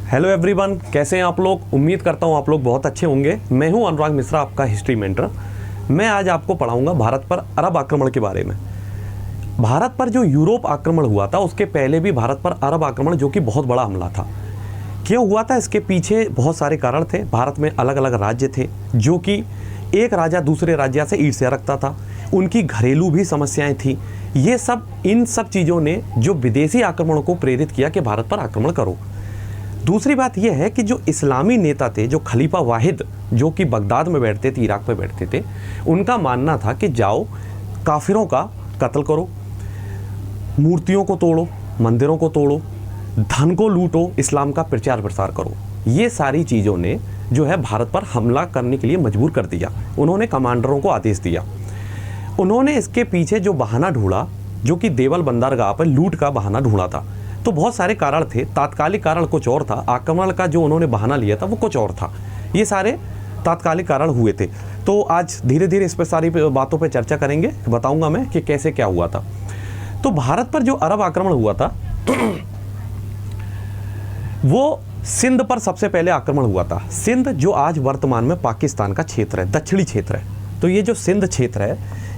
Hello everyone, कैसे हैं आप लोग। उम्मीद करता हूं आप लोग बहुत अच्छे होंगे। मैं हूं अनुराग मिश्रा, आपका हिस्ट्री मेंटर। मैं आज आपको पढ़ाऊंगा भारत पर अरब आक्रमण के बारे में। भारत पर जो यूरोप आक्रमण हुआ था उसके पहले भी भारत पर अरब आक्रमण, जो कि बहुत बड़ा हमला था। क्यों हुआ था, इसके पीछे बहुत सारे कारण थे। भारत में अलग अलग राज्य थे, जो कि एक राजा दूसरे राज्य से ईर्ष्या रखता था। उनकी घरेलू भी समस्याएं थी। ये सब, इन सब चीज़ों ने जो विदेशी आक्रमण को प्रेरित किया कि भारत पर आक्रमण करो। दूसरी बात यह है कि जो इस्लामी नेता थे, जो खलीफा वाहिद, जो कि बगदाद में बैठते थे, इराक में बैठते थे, उनका मानना था कि जाओ काफिरों का कत्ल करो, मूर्तियों को तोड़ो, मंदिरों को तोड़ो, धन को लूटो, इस्लाम का प्रचार प्रसार करो। ये सारी चीज़ों ने जो है भारत पर हमला करने के लिए मजबूर कर दिया। उन्होंने कमांडरों को आदेश दिया। उन्होंने इसके पीछे जो बहाना ढूंढा, जो कि देवल बंदरगाह पर लूट का बहाना ढूंढा था। तो बहुत सारे कारण थे। तात्कालिक कारण कुछ और था, आक्रमण का जो उन्होंने बहाना लिया था वो कुछ और था। ये सारे तात्कालिक कारण हुए थे। तो आज धीरे धीरे इस पर सारी बातों पे चर्चा करेंगे, बताऊंगा मैं कि कैसे क्या हुआ था। तो भारत पर जो अरब आक्रमण हुआ था वो सिंध पर सबसे पहले आक्रमण हुआ था। सिंध जो आज वर्तमान में पाकिस्तान का क्षेत्र है, दक्षिणी क्षेत्र है। तो ये जो सिंध क्षेत्र है,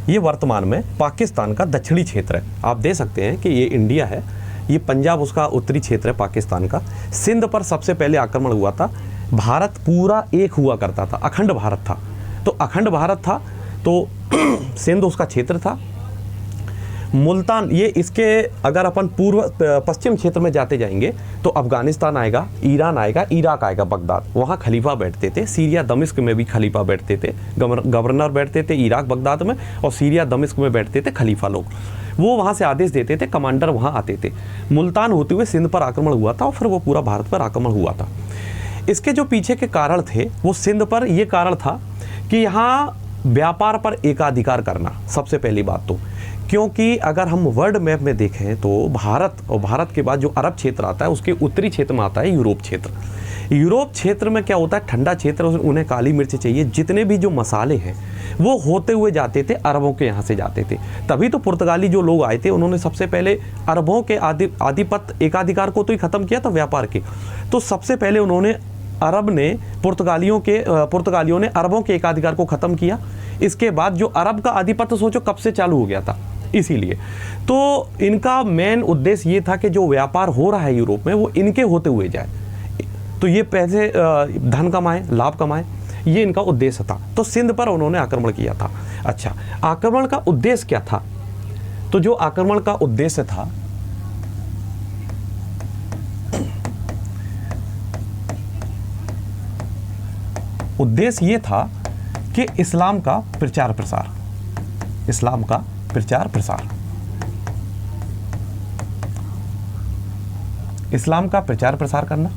ये वर्तमान में पाकिस्तान का दक्षिणी क्षेत्र है। आप देख सकते हैं कि ये इंडिया है, ये पंजाब उसका उत्तरी क्षेत्र है पाकिस्तान का। सिंध पर सबसे पहले आक्रमण हुआ था। भारत पूरा एक हुआ करता था, अखंड भारत था। तो अखंड भारत था तो सिंध उसका क्षेत्र था। मुल्तान, ये इसके अगर अपन पूर्व पश्चिम क्षेत्र में जाते जाएंगे तो अफगानिस्तान आएगा, ईरान आएगा, इराक आएगा, बगदाद, वहाँ खलीफा बैठते थे। सीरिया दमिश्क में भी खलीफा बैठते थे, गवर्नर बैठते थे इराक बगदाद में, और सीरिया दमिश्क में बैठते थे खलीफा लोग। वो वहाँ से आदेश देते थे, कमांडर वहाँ आते थे। मुल्तान होते हुए सिंध पर आक्रमण हुआ था और फिर वो पूरा भारत पर आक्रमण हुआ था। इसके जो पीछे के कारण थे वो सिंध पर ये कारण था कि यहाँ व्यापार पर एकाधिकार करना, सबसे पहली बात तो। क्योंकि अगर हम वर्ल्ड मैप में देखें तो भारत और भारत के बाद जो अरब क्षेत्र आता है उसके उत्तरी क्षेत्र में आता है यूरोप क्षेत्र। यूरोप क्षेत्र में क्या होता है, ठंडा क्षेत्र, उन्हें काली मिर्च चाहिए। जितने भी जो मसाले हैं वो होते हुए जाते थे, अरबों के यहाँ से जाते थे। तभी तो पुर्तगाली जो लोग आए थे उन्होंने सबसे पहले अरबों के आधिपत्य एकाधिकार को तो ही ख़त्म किया था व्यापार के। तो सबसे पहले उन्होंने पुर्तगालियों ने अरबों के एकाधिकार को ख़त्म किया। इसके बाद जो अरब का आधिपत्य, सोचो कब से चालू हो गया था। इसीलिए तो इनका मेन उद्देश्य ये था कि जो व्यापार हो रहा है यूरोप में वो इनके होते हुए जाए, तो ये पैसे धन कमाएं, लाभ कमाएं, ये इनका उद्देश्य था। तो सिंध पर उन्होंने आक्रमण किया था। अच्छा, आक्रमण का उद्देश्य क्या था? तो जो आक्रमण का उद्देश्य था, उद्देश्य ये था कि इस्लाम का प्रचार प्रसार, इस्लाम का प्रचार प्रसार, इस्लाम का प्रचार प्रसार करना।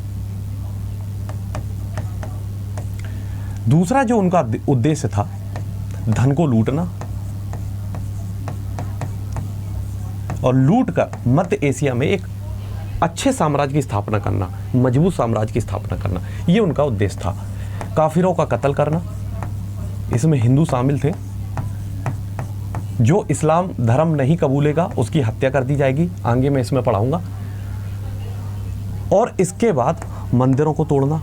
दूसरा जो उनका उद्देश्य था, धन को लूटना और लूट कर मध्य एशिया में एक अच्छे साम्राज्य की स्थापना करना, मजबूत साम्राज्य की स्थापना करना, ये उनका उद्देश्य था। काफिरों का कत्ल करना, इसमें हिंदू शामिल थे। जो इस्लाम धर्म नहीं कबूलेगा उसकी हत्या कर दी जाएगी, आगे मैं इसमें पढ़ाऊंगा। और इसके बाद मंदिरों को तोड़ना,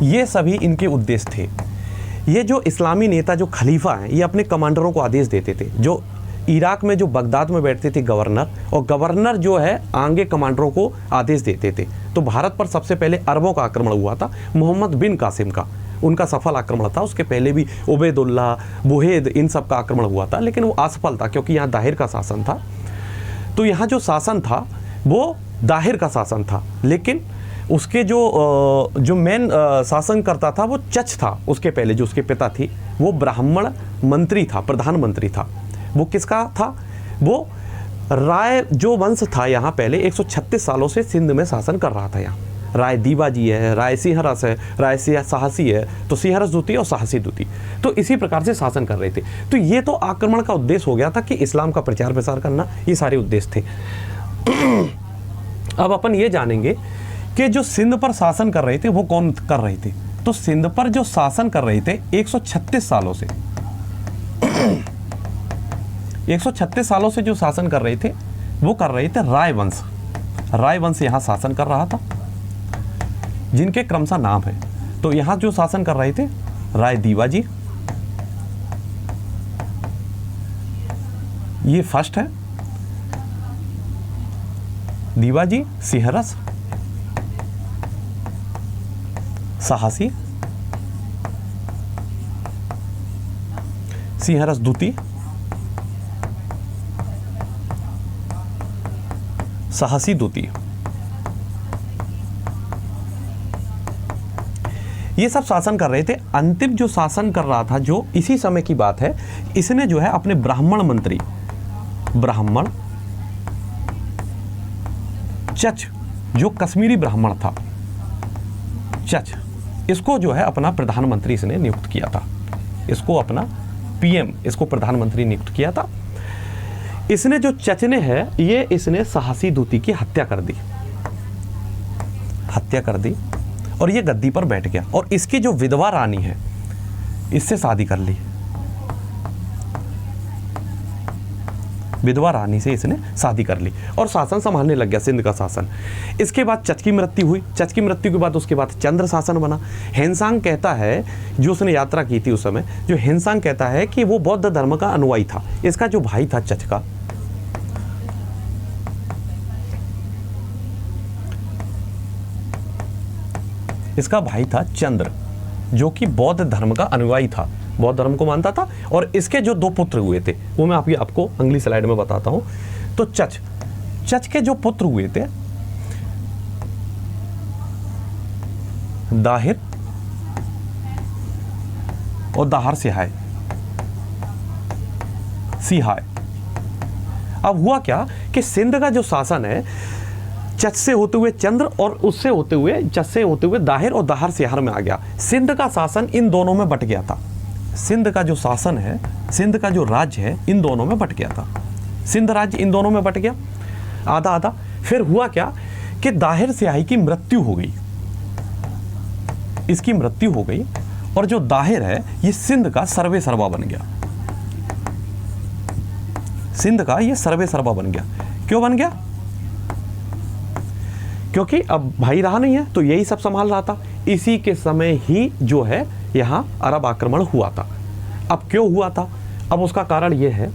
ये सभी इनके उद्देश्य थे। ये जो इस्लामी नेता, जो खलीफा हैं, ये अपने कमांडरों को आदेश देते थे। जो इराक में, जो बगदाद में बैठते थे गवर्नर, और गवर्नर जो है आगे कमांडरों को आदेश देते थे। तो भारत पर सबसे पहले अरबों का आक्रमण हुआ था, मोहम्मद बिन कासिम का, उनका सफल आक्रमण था। उसके पहले भी उबैदुल्ला, बुहेद, इन सब का आक्रमण हुआ था, लेकिन वो असफल था क्योंकि यहाँ दाहिर का शासन था। तो यहाँ जो शासन था वो दाहिर का शासन था, लेकिन उसके जो मेन शासन करता था वो चच था। उसके पहले जो उसके पिता थी वो ब्राह्मण मंत्री था, प्रधानमंत्री था। वो किसका था? वो राय जो वंश था यहाँ पहले 136 सालों से सिंध में शासन कर रहा था। यहाँ राय दीवाजी है, राय सिंहरस है, राय साहसी है, तो सिंहरस दूती और साहसी दूती, तो इसी प्रकार से शासन कर रहे थे। तो ये तो आक्रमण का उद्देश्य हो गया था कि इस्लाम का प्रचार प्रसार करना, ये सारे उद्देश्य थे। अब अपन ये जानेंगे कि जो सिंध पर शासन कर रहे थे वो कौन कर रहे थे। तो सिंध पर जो शासन कर रहे थे 136 सालों से 136 सालों से जो शासन कर रहे थे वो कर रहे थे रायवंश। रायवंश यहाँ शासन कर रहा था, जिनके क्रमशः नाम है। तो यहाँ जो शासन कर रहे थे राय दीवाजी, ये फर्स्ट है, दीवाजी, सिंहरस, साहसी, सिंहरस द्वितीय, साहसी द्वितीय। ये सब शासन कर रहे थे। अंतिम जो शासन कर रहा था, जो इसी समय की बात है, इसने जो है अपने ब्राह्मण मंत्री, ब्राह्मण चच, जो कश्मीरी ब्राह्मण था, चच, इसको जो है अपना प्रधानमंत्री इसने नियुक्त किया था। इसको अपना पीएम, इसको प्रधानमंत्री नियुक्त किया था। इसने जो चचने है, ये इसने साहसी द्वितीय की हत्या कर दी, हत्या कर दी, और ये गद्दी पर बैठ गया। और इसकी जो विधवा रानी है, इससे शादी कर ली, विधवा रानी से इसने शादी कर ली और शासन संभालने लग गया, सिंध का शासन। इसके बाद चच की मृत्यु हुई। चच की मृत्यु के बाद उसके बाद चंद्र शासन बना। हेनसांग कहता है, जो उसने यात्रा की थी उस समय, जो हेनसांग कहता है कि वो बौद्ध धर्म का अनुयायी था। इसका जो भाई था चच का, इसका भाई था चंद्र, जो कि बौद्ध धर्म का अनुयायी था, बौद्ध धर्म को मानता था। और इसके जो 2 पुत्र हुए थे, वो मैं आपको अगली स्लाइड में बताता हूं। तो चच के जो पुत्र हुए थे, दाहिर और दाहर सिहाय, अब हुआ क्या कि सिंध का जो शासन है, चच से होते हुए चंद्र और उससे होते हुए, चच से होते हुए दाहिर और दाहर सिहार में आ गया। सिंध का शासन इन दोनों में बट गया था। सिंध का जो शासन है, सिंध का जो राज्य है, इन दोनों में बट गया था। सिंध राज्य इन दोनों में बट गया, आधा आधा। फिर हुआ क्या कि दाहिर सिहाई की मृत्यु हो गई, इसकी मृत्यु हो गई, और जो दाहिर है, ये सिंध का सर्वे सर्वा बन गया। सिंध का ये सर्वे सर्वा बन गया। क्यों बन गया? क्योंकि अब भाई रहा नहीं है, तो यही सब संभाल रहा था। इसी के समय ही जो है यहां अरब आक्रमण हुआ था। अब क्यों हुआ था? अब उसका कारण यह है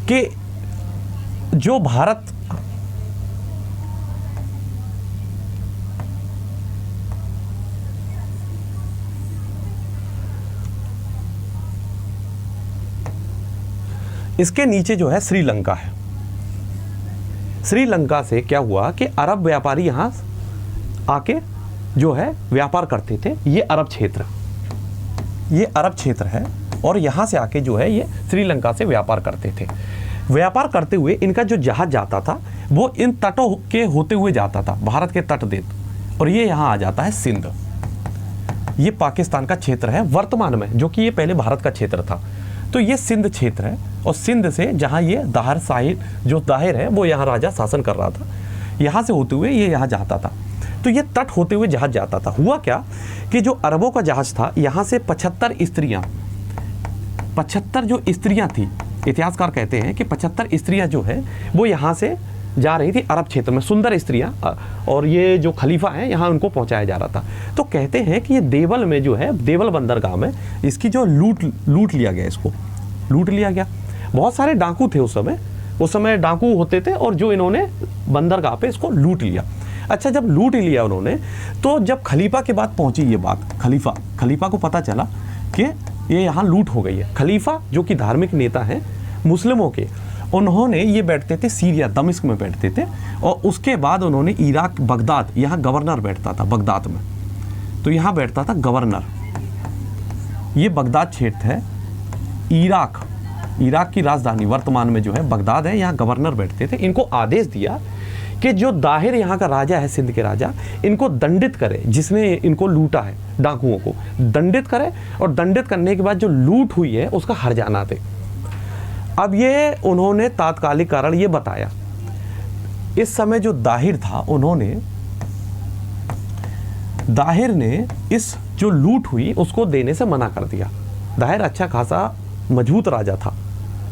कि जो भारत इसके नीचे जो है श्रीलंका है। श्रीलंका से क्या हुआ कि अरब व्यापारी यहां आके जो है व्यापार करते थे। ये अरब क्षेत्र, ये अरब क्षेत्र है, और यहां से आके जो है ये श्रीलंका से व्यापार करते थे। व्यापार करते हुए इनका जो जहाज जाता था, वो इन तटों के होते हुए जाता था, भारत के तट देत, और ये यहां आ जाता है सिंध। ये पाकिस्तान का क्षेत्र है वर्तमान में, जो कि ये पहले भारत का क्षेत्र था। तो ये सिंध क्षेत्र है, और सिंध से जहाँ ये दाहिर साहिर, जो दाहिर है, वो यहाँ राजा शासन कर रहा था, यहाँ से होते हुए ये यहाँ जाता था। तो ये तट होते हुए जहाज जाता था। हुआ क्या कि जो अरबों का जहाज था, यहाँ से 75 स्त्रियाँ, 75 जो स्त्रियाँ थी, इतिहासकार कहते हैं कि 75 स्त्रियाँ जो है वो यहाँ से जा रही थी अरब क्षेत्र में, सुंदर स्त्रियाँ, और ये जो खलीफा हैं यहाँ उनको पहुँचाया जा रहा था। तो कहते हैं कि ये देवल में जो है, देवल बंदरगाह में इसकी जो लूट लिया गया, इसको लूट लिया गया। बहुत सारे डाकू थे उस समय डाकू होते थे, और जो इन्होंने बंदरगाह पे इसको लूट लिया। अच्छा, जब लूट लिया उन्होंने, तो जब खलीफा के बाद पहुंची ये बात, खलीफा को पता चला कि ये यहाँ लूट हो गई है। खलीफा जो कि धार्मिक नेता हैं मुस्लिमों के, उन्होंने, ये बैठते थे सीरिया, दमिश्क में बैठते थे, और उसके बाद उन्होंने इराक, बगदाद, यहाँ गवर्नर बैठता था बगदाद में, तो यहाँ बैठता था गवर्नर। ये बगदाद क्षेत्र है, इराक की राजधानी वर्तमान में जो है बगदाद है, यहाँ गवर्नर बैठते थे। इनको आदेश दिया कि जो दाहिर यहाँ का राजा है, सिंध के राजा, इनको दंडित करे, जिसने इनको लूटा है, डाकुओं को दंडित करे, और दंडित करने के बाद जो लूट हुई है उसका हर्जाना दे। अब ये उन्होंने तात्कालिक कारण ये बताया। इस समय जो दाहिर था, दाहिर ने इस जो लूट हुई उसको देने से मना कर दिया। दाहिर अच्छा खासा मजबूत राजा था,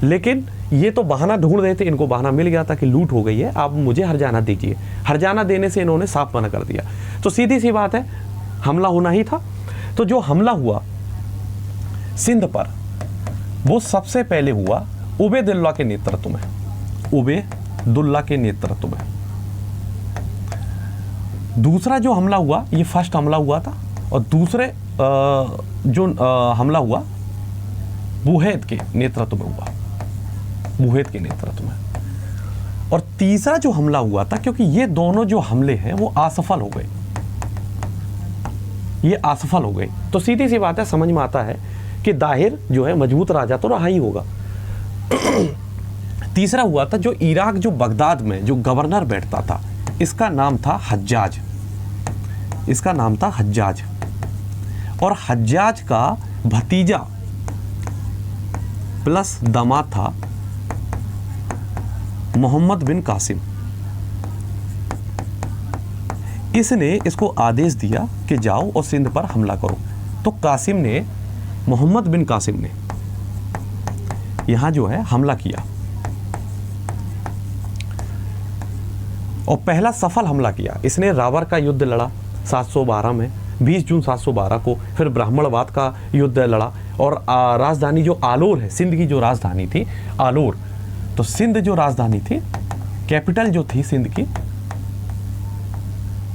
लेकिन ये तो बहाना ढूंढ रहे थे, इनको बहाना मिल गया था कि लूट हो गई है, आप मुझे हरजाना दीजिए। हरजाना देने से इन्होंने साफ मना कर दिया। तो सीधी सी बात है, हमला होना ही था। तो जो हमला हुआ सिंध पर, वो सबसे पहले हुआ उबैदुल्लाह के नेतृत्व में, उबैदुल्लाह के नेतृत्व में। दूसरा जो हमला हुआ, ये फर्स्ट हमला हुआ था, और दूसरे जो हमला हुआ बुहैद के नेतृत्व में हुआ, बुहैद के नेतृत्व में। और तीसरा जो हमला हुआ था, क्योंकि ये दोनों जो हमले हैं वो असफल हो गए, ये असफल हो गए, तो सीधी सी बात है, समझ में आता है कि दाहिर जो है मजबूत राजा तो रहा ही होगा। तीसरा हुआ था जो इराक, जो बगदाद में जो गवर्नर बैठता था, इसका नाम था हज्जाज, इसका नाम था हज्जाज। और हज्जाज का भतीजा प्लस दामाद था मोहम्मद बिन कासिम। इसने इसको आदेश दिया कि जाओ और सिंध पर हमला करो। तो कासिम ने, मोहम्मद बिन कासिम ने यहां जो है हमला किया, और पहला सफल हमला किया। इसने रावर का युद्ध लड़ा 712 में, 20 जून 712 को। फिर ब्राह्मणवाद का युद्ध लड़ा, और राजधानी जो आलोर है, सिंध की जो राजधानी थी आलोर, तो सिंध जो राजधानी थी, कैपिटल जो थी सिंध की,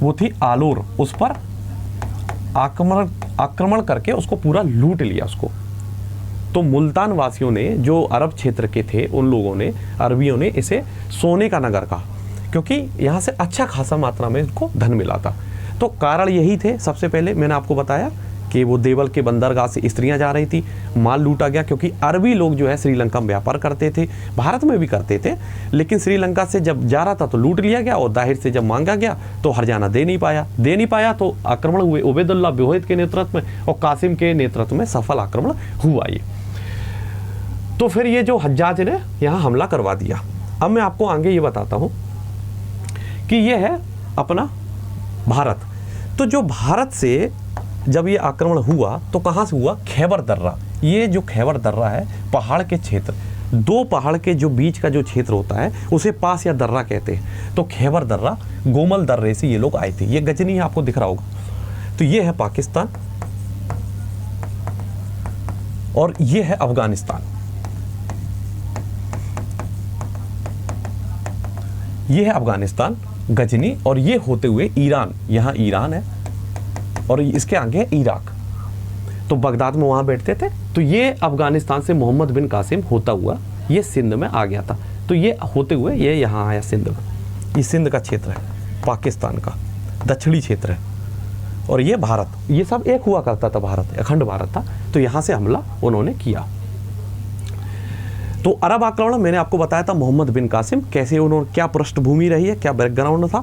वो थी आलोर। उस पर आक्रमण करके उसको पूरा लूट लिया उसको। तो मुल्तान वासियों ने, जो अरब क्षेत्र के थे, उन लोगों ने, अरबियों ने इसे सोने का नगर कहा, क्योंकि यहाँ से अच्छा खासा मात्रा में इनको धन मिला था। तो कारण यही थे, सबसे पहले मैंने आपको बताया कि वो देवल के बंदरगाह से स्त्रियां जा रही थी, माल लूटा गया, क्योंकि अरबी लोग जो है श्रीलंका में व्यापार करते थे, भारत में भी करते थे, लेकिन श्रीलंका से जब जा रहा था तो लूट लिया गया, और दाहिर से जब मांगा गया तो हरजाना दे नहीं पाया, तो आक्रमण हुए उबैदुल्लाह बुहैद के नेतृत्व में, और कासिम के नेतृत्व में सफल आक्रमण हुआ ये। तो फिर ये जो हज्जाज ने यहाँ हमला करवा दिया। अब मैं आपको आगे ये बताता हूँ कि ये है अपना भारत। तो जो भारत से जब ये आक्रमण हुआ तो कहाँ से हुआ? खैबर दर्रा। ये जो खैबर दर्रा है, पहाड़ के क्षेत्र, दो पहाड़ के जो बीच का जो क्षेत्र होता है उसे पास या दर्रा कहते हैं। तो खैबर दर्रा, गोमल दर्रे से ये लोग आए थे। ये गजनी आपको दिख रहा होगा। तो ये है पाकिस्तान और ये है अफगानिस्तान। ये है अफगानिस्तान, गजनी, और ये होते हुए ईरान, यहाँ ईरान है और इसके आगे है इराक। तो बगदाद में वहाँ बैठते थे। तो ये अफगानिस्तान से मोहम्मद बिन कासिम होता हुआ ये सिंध में आ गया था। तो ये होते हुए ये यहाँ आया सिंध में। ये सिंध का क्षेत्र है, पाकिस्तान का दक्षिणी क्षेत्र है। और ये भारत, ये सब एक हुआ करता था, भारत अखंड भारत था। तो यहाँ से हमला उन्होंने किया। तो अरब आक्रमण मैंने आपको बताया था, मोहम्मद बिन कासिम, कैसे उन्होंने, क्या पृष्ठभूमि रही है, क्या बैकग्राउंड था,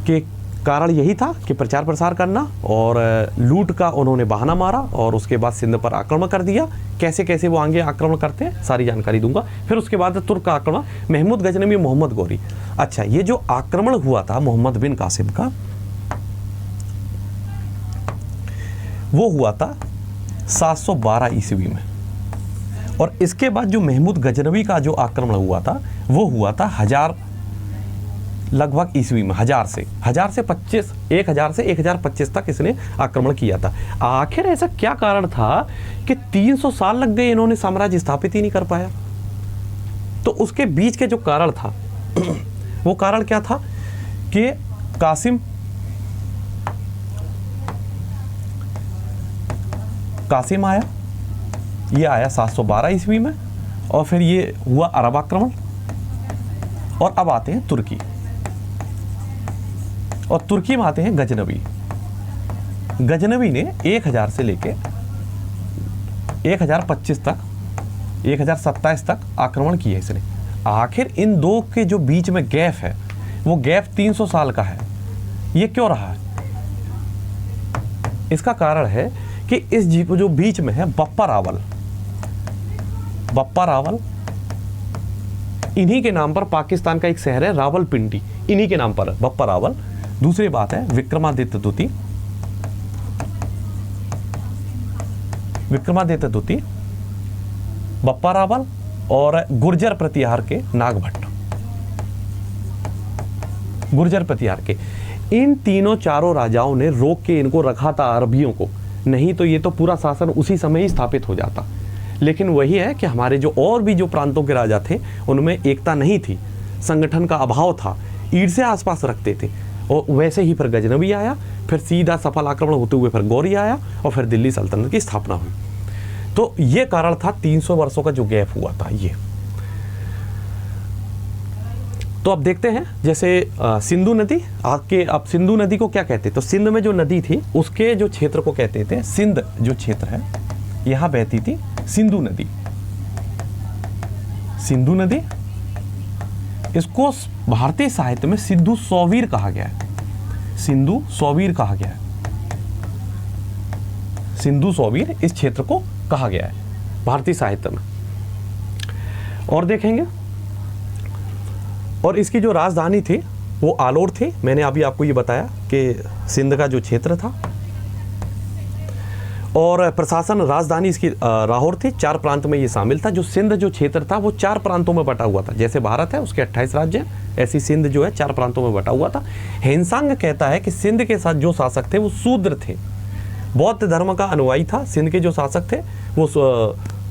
कि कारण यही था कि प्रचार प्रसार करना और लूट का उन्होंने बहाना मारा और उसके बाद सिंध पर आक्रमण कर दिया। कैसे कैसे वो आगे आक्रमण करते हैं सारी जानकारी दूंगा। फिर उसके बाद तुर्क का आक्रमण, महमूद गजनवी, मोहम्मद गौरी। अच्छा, ये जो आक्रमण हुआ था मोहम्मद बिन कासिम का, वो हुआ था 712 ईस्वी में। और इसके बाद जो महमूद गजनवी का जो आक्रमण हुआ था वो हुआ था 1000 लगभग ईस्वी में। 1000 से 25, 1000 से 1025 तक इसने आक्रमण किया था। आखिर ऐसा क्या कारण था कि 300 साल लग गए, इन्होंने साम्राज्य स्थापित ही नहीं कर पाया? तो उसके बीच के जो कारण था वो कारण क्या था कि कासिम आया, ये आया 712 ईस्वी में, और फिर ये हुआ अरब आक्रमण। और अब आते हैं तुर्की, और तुर्की में आते हैं गजनवी। गजनवी ने 1000 से लेके 1025 तक, 1027 तक आक्रमण किए इसने। आखिर इन दो के जो बीच में गैप है वो गैप 300 साल का है। ये क्यों रहा है? इसका कारण है कि इस जो बीच में है बप्पा रावल, इन्हीं के नाम पर पाकिस्तान का एक शहर है रावलपिंडी, इन्हीं के नाम पर है बप्पा रावल। दूसरी बात है विक्रमादित्य द्वितीय, बप्पा रावल और गुर्जर प्रतिहार के नागभट्ट, गुर्जर प्रतिहार के। इन तीनों चारों राजाओं ने रोक के इनको रखा था अरबियों को, नहीं तो ये तो पूरा शासन उसी समय ही स्थापित हो जाता। लेकिन वही है कि हमारे जो और भी जो प्रांतों के राजा थे उनमें एकता नहीं थी, संगठन का अभाव था, ईर्ष्या आसपास रखते थे। और वैसे ही फिर गजनवी आया, फिर सीधा सफल आक्रमण होते हुए फिर गौरी आया और फिर दिल्ली सल्तनत की स्थापना हुई। तो ये कारण था 300 वर्षों का जो गैप हुआ था ये। तो अब देखते हैं जैसे सिंधु नदी आके, अब सिंधु नदी को क्या कहते, तो सिंध में जो नदी थी उसके जो क्षेत्र को कहते थे, सिंध जो क्षेत्र है यहां बहती थी सिंधु नदी। सिंधु नदी, इसको भारतीय साहित्य में सिंधु सौवीर कहा गया है, सिंधु सौवीर कहा गया है, सिंधु सौवीर इस क्षेत्र को कहा गया है भारतीय साहित्य में। और देखेंगे, और इसकी जो राजधानी थी वो आलोर थी। मैंने अभी आपको ये बताया कि सिंध का जो क्षेत्र था, और प्रशासन राजधानी इसकी लाहौर थी। 4 प्रांत में ये शामिल था। जो सिंध जो क्षेत्र था वो 4 प्रांतों में बटा हुआ था। जैसे भारत है उसके 28 राज्य हैं, ऐसी सिंध जो है 4 प्रांतों में बटा हुआ था। हेनसांग कहता है कि सिंध के साथ जो शासक थे वो शूद्र थे, बौद्ध धर्म का अनुयायी था। सिंध के जो शासक थे वो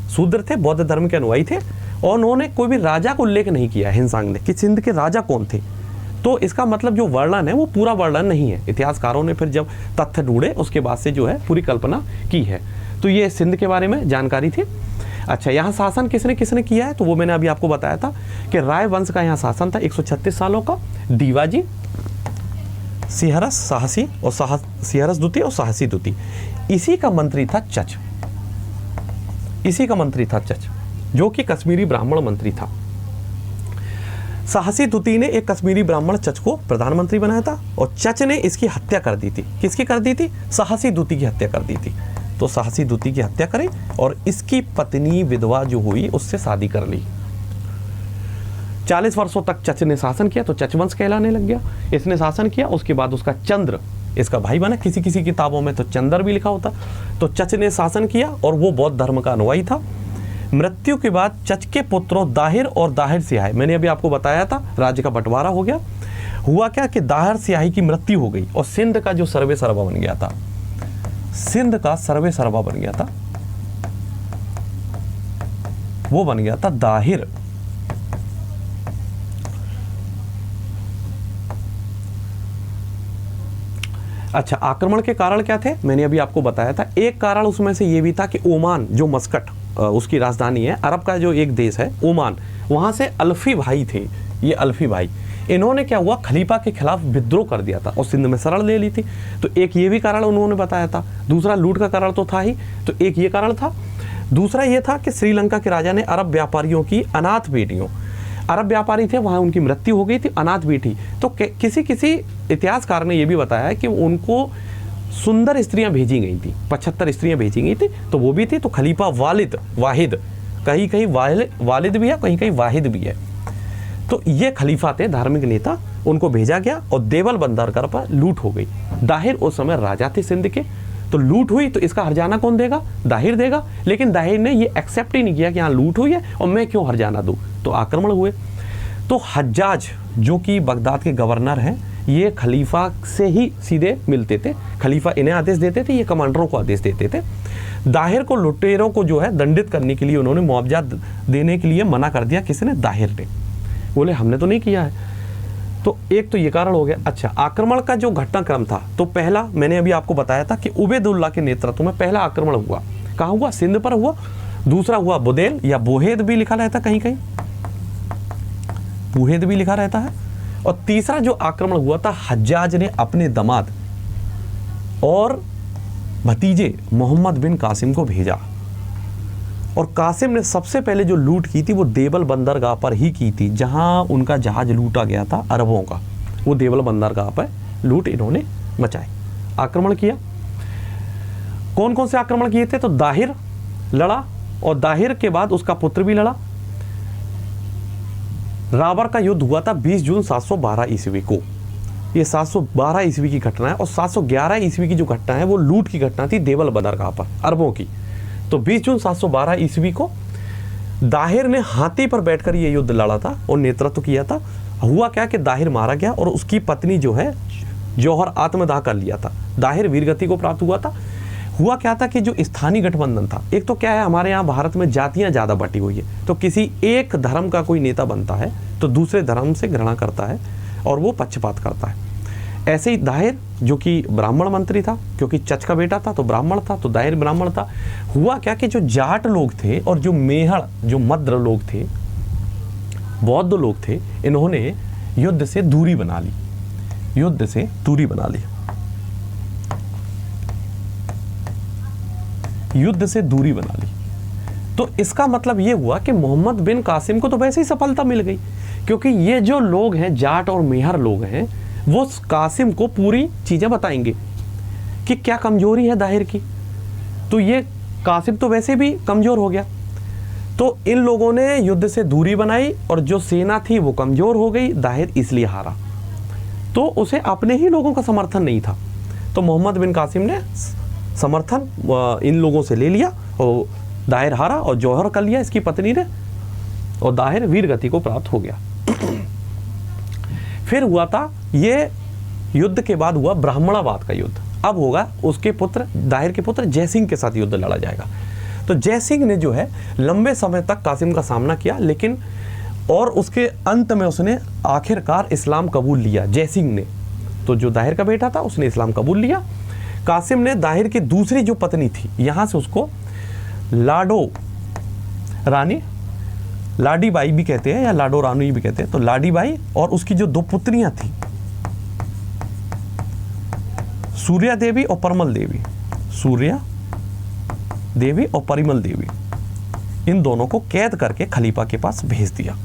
शूद्र थे, बौद्ध धर्म के अनुयायी थे, और उन्होंने कोई भी राजा को उल्लेख नहीं किया हेनसांग ने कि सिंध के राजा कौन थे। तो इसका मतलब जो वर्णन है वो पूरा वर्णन नहीं है। इतिहासकारों ने फिर जब तथ्य ढूंढे उसके बाद से जो है पूरी कल्पना की है। तो ये सिंध के बारे में जानकारी थी। अच्छा, यहाँ शासन किसने किसने किया है, तो वो मैंने अभी आपको बताया था कि राय वंश का यहाँ शासन था 136 सालों का। दीवाजी, सिहरस साहसी और सिहरस द्वितीय और साहसी द्वितीय, इसी का मंत्री था चच, इसी का मंत्री था चच, जो कि कश्मीरी ब्राह्मण मंत्री था। साहसी द्वितीय ने एक कश्मीरी ब्राह्मण चच को प्रधानमंत्री बनाया था, और चच ने इसकी हत्या कर दी थी। किसकी कर दी थी? साहसी द्वितीय की हत्या कर दी थी। तो साहसी द्वितीय की हत्या करी और इसकी पत्नी विधवा जो हुई उससे शादी कर ली। 40 वर्षों तक चच ने शासन किया, तो चच वंश कहलाने लग गया। इसने शासन किया, उसके बाद उसका चंद्र इसका भाई बना। किसी किसी किताबों में तो चंद्र भी लिखा होता। तो चच ने शासन किया और वो बौद्ध धर्म का अनुयायी था। मृत्यु के बाद चच के पुत्रों दाहिर और दाहिर सियाही, मैंने अभी आपको बताया था राज्य का बंटवारा हो गया। हुआ क्या कि दाहिर सियाही की मृत्यु हो गई और सिंध का जो सर्वे सर्वा बन गया था, सिंध का सर्वे सर्वा बन गया था, वो बन गया था दाहिर। अच्छा, आक्रमण के कारण क्या थे मैंने अभी आपको बताया था। एक कारण उसमें से ये भी था कि ओमान जो मस्कट उसकी राजधानी है, अरब का जो एक देश है ओमान, वहां से अल्फी भाई थे। ये अल्फी भाई, इन्होंने क्या हुआ, खलीफा के खिलाफ विद्रोह कर दिया था और सिंध में शरण ले ली थी। तो एक ये भी कारण उन्होंने बताया था। दूसरा लूट का कारण तो था ही, तो एक ये कारण था। दूसरा ये था कि श्रीलंका के राजा ने अरब व्यापारियों की अनाथ बेटियों, अरब व्यापारी थे वहाँ उनकी मृत्यु हो गई थी, अनाथ बेटी। तो किसी किसी इतिहासकार ने यह भी बताया कि उनको सुंदर स्त्रियां भेजी गई थी, 75 स्त्रियां भेजी गई थी। तो वो भी थी। तो खलीफा वाहिद, कहीं कहीं वालिद भी है, कहीं कहीं वाहिद भी है। तो ये खलीफा थे, धार्मिक नेता, उनको भेजा गया और देवल बंदरगाह पर लूट हो गई। दाहिर उस समय राजा थे सिंध के। तो लूट हुई तो इसका हर्जाना कौन देगा? दाहिर देगा। लेकिन दाहिर ने ये एक्सेप्ट ही नहीं किया कि हाँ लूट हुई है और मैं क्यों हर्जाना दूं। तो आक्रमण हुए। तो हज्जाज जो कि बगदाद के गवर्नर हैं, ये खलीफा से ही सीधे मिलते थे। खलीफा इन्हें आदेश देते थे, ये कमांडरों को आदेश देते थे। दाहिर को, लुटेरों को जो है दंडित करने के लिए उन्होंने मुआवजा देने के लिए मना कर दिया। किसने? दाहिर ने। बोले हमने तो नहीं किया है। तो एक तो ये कारण हो गया। अच्छा, आक्रमण का जो घटनाक्रम था, तो पहला मैंने अभी आपको बताया था कि उबैदुल्ला के नेतृत्व में पहला आक्रमण हुआ। कहाँ हुआ? सिंध पर हुआ। दूसरा हुआ बुदेल या बोहेद भी लिखा रहता, कहीं कहीं बुहेद भी लिखा रहता है। और तीसरा जो आक्रमण हुआ था, हज्जाज ने अपने दामाद और भतीजे मोहम्मद बिन कासिम को भेजा, और कासिम ने सबसे पहले जो लूट की थी वो देवल बंदरगाह पर ही की थी, जहां उनका जहाज लूटा गया था अरबों का। वो देवल बंदरगाह पर लूट इन्होंने मचाई, आक्रमण किया। कौन कौन से आक्रमण किए थे? तो दाहिर लड़ा, और दाहिर के बाद उसका पुत्र भी लड़ा। रावर का युद्ध हुआ था 20 जून 712 ईस्वी को। ये 712 ईस्वी की घटना है। और 711 ईस्वी की जो घटना है वो लूट की घटना थी देवल बंदरगाह पर अरबों की। तो 20 जून 712 ईस्वी को दाहिर ने हाथी पर बैठकर ये युद्ध लड़ा था और नेतृत्व किया था। हुआ क्या कि दाहिर मारा गया और उसकी पत्नी जो है जौहर आत्मदाह कर लिया था। दाहिर वीरगति को प्राप्त हुआ था। हुआ क्या था कि जो स्थानीय गठबंधन था, एक तो क्या है हमारे यहाँ भारत में जातियाँ ज़्यादा बटी हुई है, तो किसी एक धर्म का कोई नेता बनता है तो दूसरे धर्म से घृणा करता है और वो पक्षपात करता है। ऐसे ही दाहिर जो कि ब्राह्मण मंत्री था, क्योंकि चच का बेटा था तो ब्राह्मण था, तो दाहिर ब्राह्मण था। हुआ क्या कि जो जाट लोग थे और जो मेहड़ जो मद्र लोग थे, बौद्ध लोग थे, इन्होंने युद्ध से दूरी बना ली, युद्ध से दूरी बना ली, युद्ध से दूरी बना ली। तो इसका मतलब ये हुआ कि मोहम्मद बिन कासिम को तो वैसे ही सफलता मिल गई, क्योंकि ये जो लोग हैं जाट और मेहर लोग हैं, वो कासिम को पूरी चीज़ें बताएंगे कि क्या कमजोरी है दाहिर की। तो ये कासिम तो वैसे भी कमज़ोर हो गया, तो इन लोगों ने युद्ध से दूरी बनाई और जो सेना थी वो कमज़ोर हो गई, दाहिर इसलिए हारा। तो उसे अपने ही लोगों का समर्थन नहीं था, तो मोहम्मद बिन कासिम ने समर्थन इन लोगों से ले लिया और दाहिर हारा और जौहर कर लिया इसकी पत्नी ने, और दाहिर वीरगति को प्राप्त हो गया। फिर हुआ था ये युद्ध के बाद हुआ ब्राह्मणाबाद का युद्ध। अब होगा उसके पुत्र दाहिर के पुत्र जयसिंह के साथ युद्ध लड़ा जाएगा। तो जयसिंह ने जो है लंबे समय तक कासिम का सामना किया, लेकिन और उसके अंत में उसने आखिरकार इस्लाम कबूल लिया जयसिंह ने। तो जो दाहिर का बेटा था उसने इस्लाम कबूल लिया। कासिम ने दाहिर की दूसरी जो पत्नी थी, यहाँ से उसको लाडो रानी, लाडी बाई भी कहते हैं या लाडो रानी भी कहते हैं, तो लाडी बाई और उसकी जो दो पुत्रियां थी सूर्या देवी और परिमल देवी, सूर्या देवी और परिमल देवी, इन दोनों को कैद करके खलीफा के पास भेज दिया।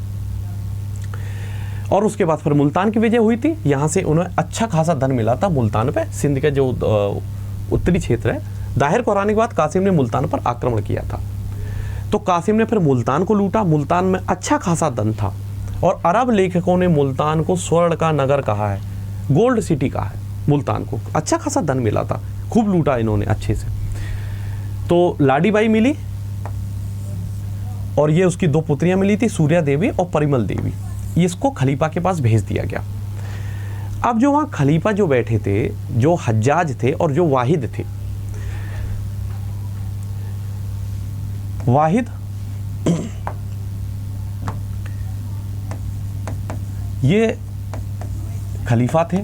और उसके बाद फिर मुल्तान की विजय हुई थी। यहाँ से उन्हें अच्छा खासा धन मिला था मुल्तान पे। सिंध का जो उत्तरी क्षेत्र है, दाहिर को हराने के बाद कासिम ने मुल्तान पर आक्रमण किया था। तो कासिम ने फिर मुल्तान को लूटा। मुल्तान में अच्छा खासा धन था और अरब लेखकों ने मुल्तान को स्वर्ण का नगर कहा है, गोल्ड सिटी कहा है मुल्तान को। अच्छा खासा धन मिला था, खूब लूटा इन्होंने अच्छे से। तो लाडी बाई मिली और ये उसकी दो पुत्रियां मिली थी, सूर्या देवी और परिमल देवी। इसको खलीफा के पास भेज दिया गया। अब जो वहाँ खलीफा जो बैठे थे, जो हज्जाज थे और जो वाहिद थे, वाहिद ये खलीफा थे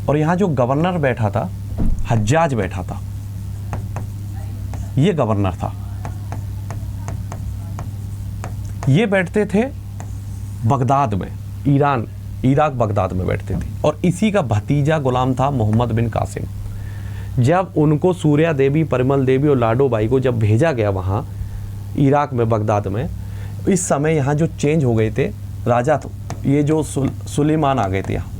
और यहाँ जो गवर्नर बैठा था हज्जाज बैठा था, ये गवर्नर था। ये बैठते थे बगदाद में, इराक बगदाद में बैठते थे। और इसी का भतीजा गुलाम था मोहम्मद बिन कासिम। जब उनको सूर्या देवी, परिमल देवी और लाडो बाई को जब भेजा गया वहाँ इराक में बगदाद में, इस समय यहाँ जो चेंज हो गए थे राजा, तो ये जो सुलेमान आ गए थे यहाँ,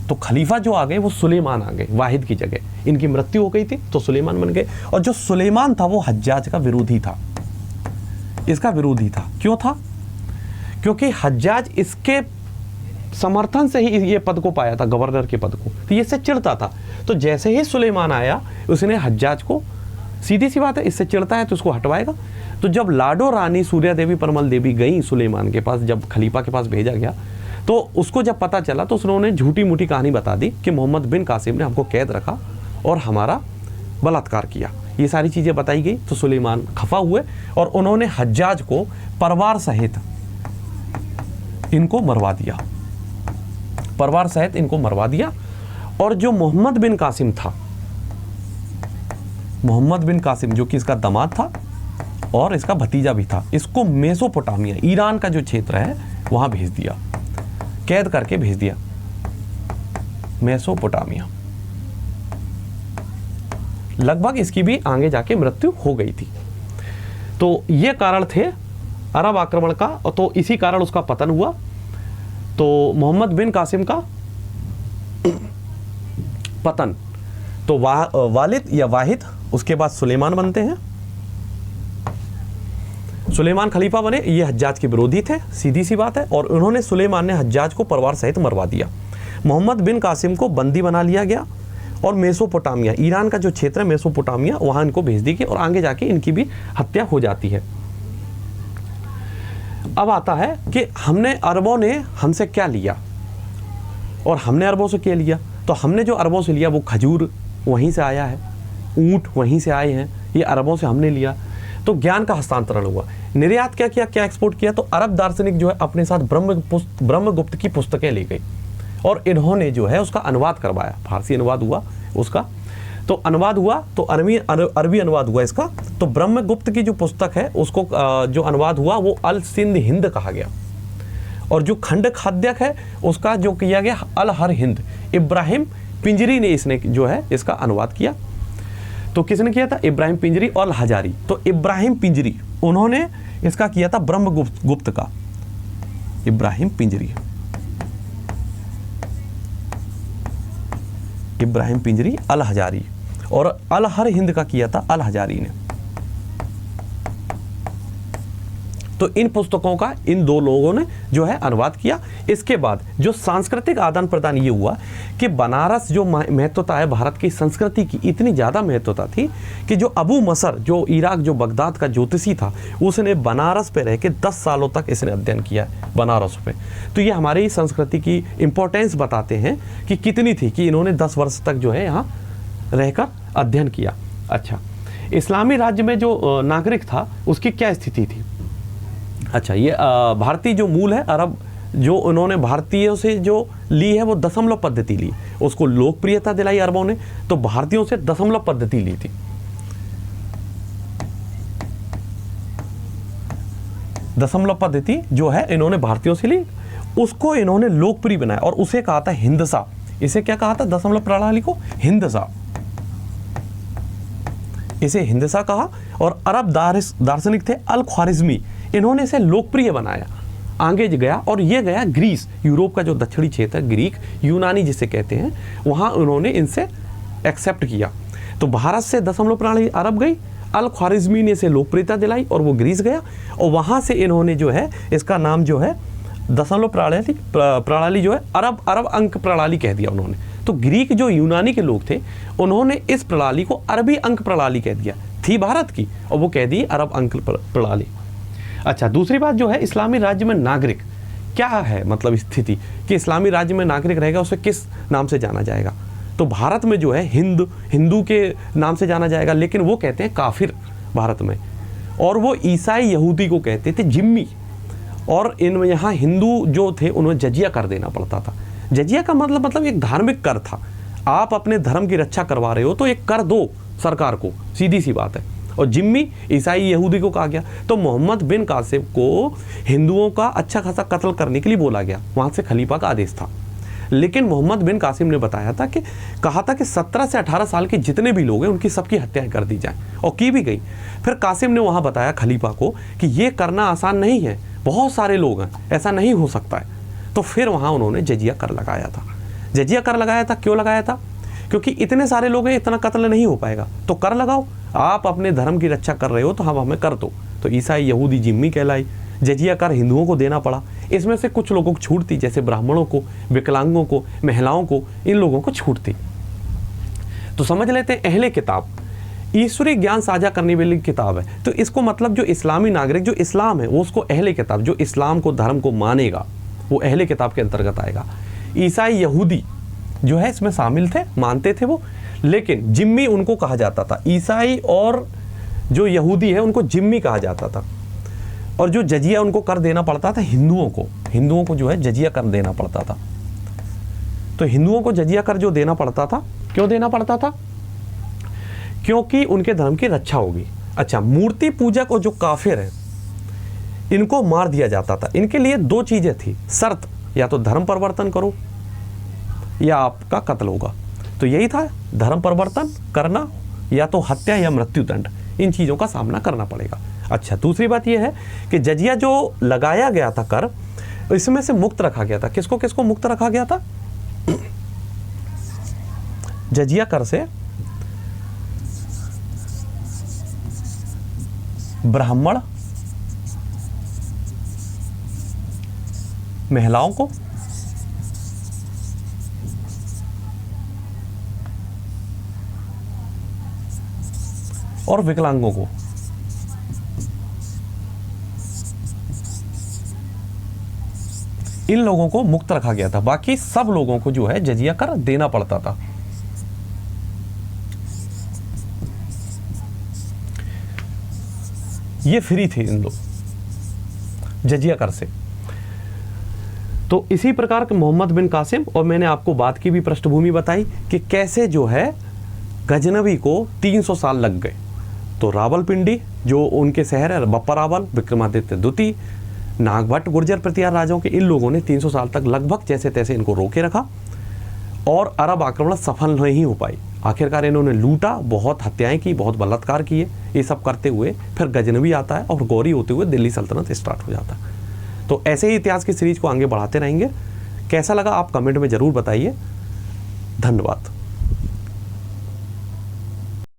तो खलीफा जो आ गए वो सुलेमान आ गए वाहिद की जगह। इनकी मृत्यु हो गई थी तो सुलेमान बन गए। और जो सुलेमान था वो हज्जाज का विरोधी था, इसका विरोधी था। क्यों था? क्योंकि हज्जाज इसके समर्थन से ही ये पद को पाया था, गवर्नर के पद को, तो ये इससे चिढ़ता था। तो जैसे ही सुलेमान आया उसने हज्जाज को, सीधी सी बात है, इससे चिढ़ता है तो उसको हटवाएगा। तो जब लाडो रानी, सूर्या देवी, परिमल देवी गई सुलेमान के पास, जब खलीफा के पास भेजा गया, तो उसको जब पता चला तो उन्होंने झूठी मूठी कहानी बता दी कि मोहम्मद बिन कासिम ने हमको कैद रखा और हमारा बलात्कार किया। ये सारी चीज़ें बताई गई तो सुलेमान खफा हुए और उन्होंने हज्जाज को परिवार सहित इनको मरवा दिया, परिवार सहित इनको मरवा दिया। और जो मोहम्मद बिन कासिम था, मोहम्मद बिन कासिम जो कि इसका दामाद था और इसका भतीजा भी था, इसको मेसोपोटामिया, ईरान का जो क्षेत्र है वहाँ भेज दिया, कैद करके भेज दिया मेसोपोटामिया। लगभग इसकी भी आगे जाके मृत्यु हो गई थी। तो ये कारण थे अरब आक्रमण का, और तो इसी कारण उसका पतन हुआ। तो मोहम्मद बिन कासिम का पतन, तो वालिद या वाहिद, उसके बाद सुलेमान बनते हैं। सुलेमान खलीफा बने, ये हज्जाज के विरोधी थे, सीधी सी बात है। और उन्होंने, सुलेमान ने हज्जाज को परिवार सहित मरवा दिया। मोहम्मद बिन कासिम को बंदी बना लिया गया और मेसोपोटामिया, ईरान का जो क्षेत्र है मेसोपोटामिया, वहाँ इनको भेज दी गई और आगे जाके इनकी भी हत्या हो जाती है। अब आता है कि हमने अरबों ने हमसे क्या लिया और हमने अरबों से क्या लिया। तो हमने जो अरबों से लिया वो खजूर वहीं से आया है, ऊँट वहीं से आए हैं, ये अरबों से हमने लिया। तो ज्ञान का हस्तांतरण हुआ। निर्यात क्या किया, क्या एक्सपोर्ट किया, तो अरब दार्शनिक जो है अपने साथ ब्रह्मगुप्त की पुस्तकें ले गई और इन्होंने जो है उसका अनुवाद करवाया। फारसी अनुवाद हुआ उसका, तो अनुवाद हुआ तो अरबी अनुवाद हुआ इसका। तो ब्रह्मगुप्त की जो पुस्तक है उसको जो अनुवाद हुआ वो अल सिंध हिंद कहा गया। और जो खंड खाद्यक है उसका जो किया गया अल हर हिंद। इब्राहिम पिंजरी ने इसने जो है इसका अनुवाद किया। तो किसने किया था, इब्राहिम पिंजरी और हजारी। तो इब्राहिम पिंजरी उन्होंने इसका किया था ब्रह्मगुप्त का, इब्राहिम पिंजरी, इब्राहिम पिंजरी अल हजारी, और अल हर हिंद का किया था अल हजारी ने। तो इन पुस्तकों का इन दो लोगों ने जो है अनुवाद किया। इसके बाद जो सांस्कृतिक आदान प्रदान ये हुआ कि बनारस जो महत्वता है भारत की संस्कृति की, इतनी ज़्यादा महत्वता थी कि जो अबू मसर जो इराक जो बगदाद का ज्योतिषी था उसने बनारस पे रह के 10 सालों तक इसने अध्ययन किया है बनारस पे। तो ये हमारी संस्कृति की इम्पोर्टेंस बताते हैं कि कितनी थी कि इन्होंने 10 वर्ष तक जो है यहाँ रहकर अध्ययन किया। अच्छा, इस्लामी राज्य में जो नागरिक था उसकी क्या स्थिति थी। अच्छा, ये भारतीय जो मूल है अरब, जो उन्होंने भारतीयों से जो ली है वो दशमलव पद्धति ली, उसको लोकप्रियता दिलाई अरबों ने, तो भारतीयों से दशमलव पद्धति ली थी। दशमलव पद्धति जो है इन्होंने भारतीयों से ली, उसको इन्होंने लोकप्रिय बनाया और उसे कहा था हिंदसा। इसे क्या कहा था, दशमलव प्रणाली को हिंदसा, इसे हिंदसा कहा। और अरब दार्शनिक थे अल ख्वारिज़मी, इन्होंने इसे लोकप्रिय बनाया। आगे गया और ये गया ग्रीस, यूरोप का जो दक्षिणी क्षेत्र है, ग्रीक यूनानी जिसे कहते हैं, वहाँ उन्होंने इनसे एक्सेप्ट किया। तो भारत से दशमलव प्रणाली अरब गई, अल ख्वारिज़मी ने इसे लोकप्रियता दिलाई और वो ग्रीस गया और वहाँ से इन्होंने जो है इसका नाम जो है दशमलव प्रणाली जो है अरब अंक प्रणाली कह दिया उन्होंने। तो ग्रीक जो यूनानी के लोग थे उन्होंने इस प्रणाली को अरबी अंक प्रणाली कह दिया, थी भारत की, और वो कह दी अरब अंक प्रणाली। अच्छा, दूसरी बात जो है इस्लामी राज्य में नागरिक क्या है, मतलब स्थिति कि इस्लामी राज्य में नागरिक रहेगा उसे किस नाम से जाना जाएगा। तो भारत में जो है हिंदू के नाम से जाना जाएगा, लेकिन वो कहते हैं काफिर भारत में, और वो ईसाई यहूदी को कहते थे जिम्मी। और इन यहाँ हिंदू जो थे उन्हें जजिया कर देना पड़ता था। जजिया का मतलब एक धार्मिक कर था। आप अपने धर्म की रक्षा करवा रहे हो तो एक कर दो सरकार को, सीधी सी बात है। और जिम्मी ईसाई यहूदी को कहा गया। तो मोहम्मद बिन कासिम को हिंदुओं का अच्छा खासा कत्ल करने के लिए बोला गया, वहाँ से खलीफा का आदेश था। लेकिन मोहम्मद बिन कासिम ने बताया था कि कहा था कि 17 से 18 साल के जितने भी लोग हैं उनकी सबकी हत्याएं कर दी जाएं, और की भी गई। फिर कासिम ने वहाँ बताया खलीफा को कि ये करना आसान नहीं है, बहुत सारे लोग हैं, ऐसा नहीं हो सकता है। तो फिर वहाँ उन्होंने जजिया कर लगाया था। जजिया कर लगाया था, क्यों लगाया था, क्योंकि इतने सारे लोग हैं, इतना कत्ल नहीं हो पाएगा, तो कर लगाओ, आप अपने धर्म की रक्षा कर रहे हो तो हम हमें कर दो। तो ईसाई यहूदी जिम्मी कहलाई। जजिया कर हिंदुओं को देना पड़ा। इसमें से कुछ लोगों को छूट थी, जैसे ब्राह्मणों को, विकलांगों को, महिलाओं को, इन लोगों को छूट थी। तो समझ लेते हैं अहले किताब ईश्वरीय ज्ञान साझा करने वाली किताब है। तो इसको मतलब जो इस्लामी नागरिक जो इस्लाम है वो उसको अहले किताब, जो इस्लाम को धर्म को मानेगा वो अहले किताब के अंतर्गत आएगा। ईसाई यहूदी जो है इसमें शामिल थे, मानते थे वो, लेकिन जिम्मी उनको कहा जाता था। ईसाई और जो यहूदी है उनको जिम्मी कहा जाता था। और जो जजिया उनको कर देना पड़ता था हिंदुओं को जो है जजिया कर देना पड़ता था। तो हिंदुओं को जजिया कर जो देना पड़ता था, क्यों देना पड़ता था, क्योंकि उनके धर्म की रक्षा होगी। अच्छा, मूर्ति पूजक और जो काफिर है इनको मार दिया जाता था। इनके लिए दो चीजें थी शर्त, या तो धर्म परिवर्तन करो या आपका कत्ल होगा। तो यही था, धर्म परिवर्तन करना या तो हत्या या मृत्युदंड, इन चीज़ों का सामना करना पड़ेगा। अच्छा, दूसरी बात यह है कि जजिया जो लगाया गया था कर, इसमें से मुक्त रखा गया था। किसको किसको मुक्त रखा गया था, जजिया कर से ब्राह्मण, महिलाओं को, और विकलांगों को। इन लोगों को मुक्त रखा गया था, बाकी सब लोगों को जो है जजिया कर देना पड़ता था। ये फ्री थे इन लोग जजिया कर से। तो इसी प्रकार के मोहम्मद बिन कासिम, और मैंने आपको बात की भी पृष्ठभूमि बताई कि कैसे जो है गजनवी को 300 साल लग गए। तो रावलपिंडी जो उनके शहर है, बप्पा रावल, विक्रमादित्य द्वितीय, नागभट्ट, गुर्जर प्रतिहार राजाओं के, इन लोगों ने 300 साल तक लगभग जैसे तैसे इनको रोके रखा और अरब आक्रमण सफल नहीं हो पाई। आखिरकार इन्होंने लूटा, बहुत हत्याएं की, बहुत बलात्कार किए। ये सब करते हुए फिर गजनवी आता है और गौरी होते हुए दिल्ली सल्तनत स्टार्ट हो जाता है। तो ऐसे ही इतिहास की सीरीज को आगे बढ़ाते रहेंगे। कैसा लगा आप कमेंट में ज़रूर बताइए। धन्यवाद।